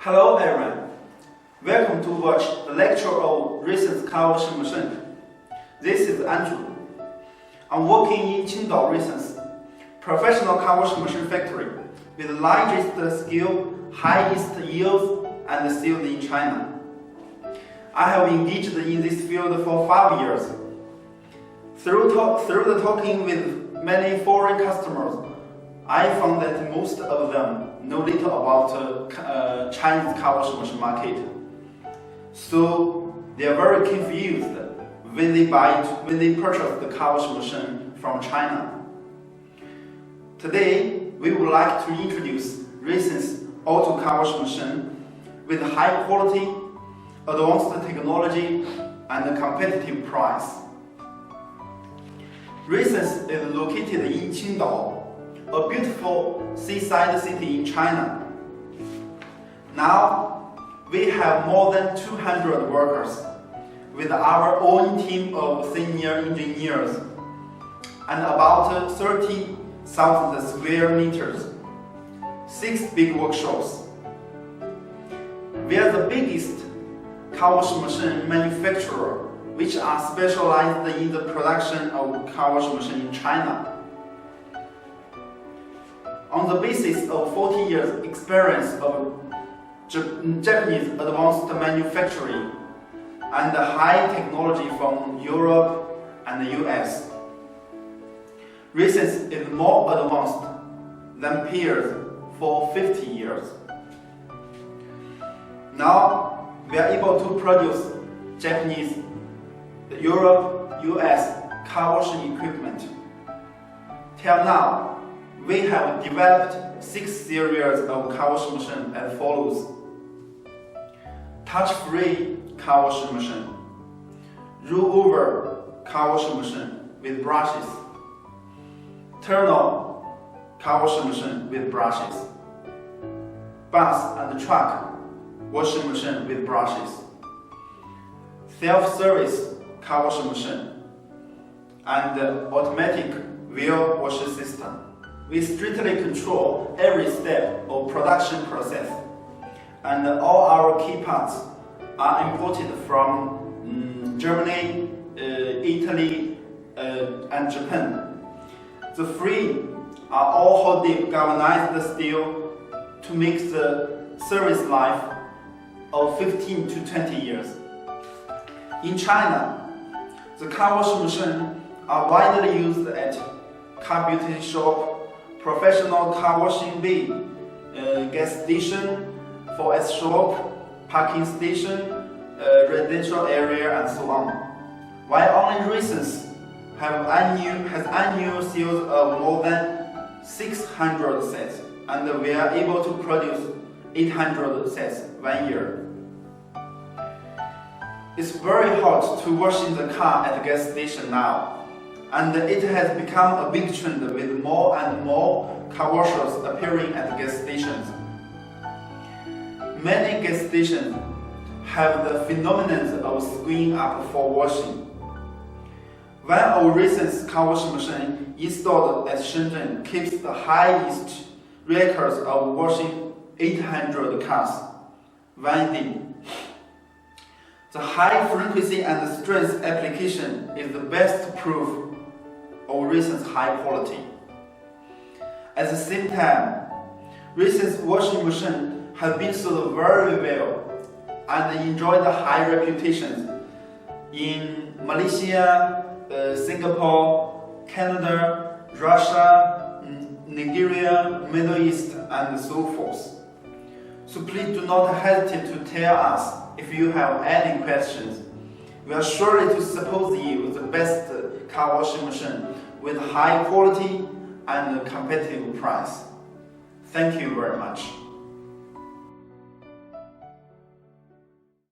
Hello everyone, welcome to watch the lecture of Risense car washing machine. This is Andrew. I'm working in Qingdao Risense, professional car washing machine factory with the largest scale, highest yields and sales in China. I have engaged in this field for 5 years. Through the talking with many foreign customers, I found that most of them know little about Chinese car washing machine market. So they are very confused when they purchase the car washing machine from China. Today, we would like to introduce Risense auto car washing machine with high quality, advanced technology, and a competitive price. Risense is located in Qingdao, a beautiful seaside city in China. Now, we have more than 200 workers with our own team of senior engineers and about 30,000 square meters, 6 big workshops. We are the biggest car washing machine manufacturer which are specialized in the production of car washing machine in China. On the basis of 40 years experience of Japanese advanced manufacturing and high technology from Europe and the US, Risense is more advanced than peers for 50 years. Now, we are able to produce Japanese, Europe, US car washing equipment. Till now, we have developed 6 series of car washing machine as follows: touch-free car washing machine, roll-over car washing machine with brushes, turn-on car washing machine with brushes, bus and truck washing machine with brushes, self-service car washing machine, and automatic wheel washing system. We strictly control every step of production process, and all our key parts are imported from Germany, Italy, and Japan. The frames are all hot-dip galvanized steel to make the service life of 15 to 20 years. In China, the car washing machines are widely used at car beauty shop, professional car washing bay, gas station, 4S shop, parking station, residential area, and so on. While only Risense has annual sales of more than 600 sets, and we are able to produce 800 sets 1 year. It's very hot to wash in the car at the gas station now, and it has become a big trend with more and more car washers appearing at gas stations. Many gas stations have the phenomenon of screwing up for washing. One of Risense car washing machine installed at Shenzhen keeps the highest records of washing 800 cars 1 day. The high frequency and strength application is the best proof of Risense high quality. At the same time, Risense washing machine has been sold very well and enjoyed a high reputation in Malaysia, Singapore, Canada, Russia, Nigeria, Middle East, and so forth. So please do not hesitate to tell us if you have any questions. We are sure to support you with the best car washing machine with high quality and competitive price. Thank you very much.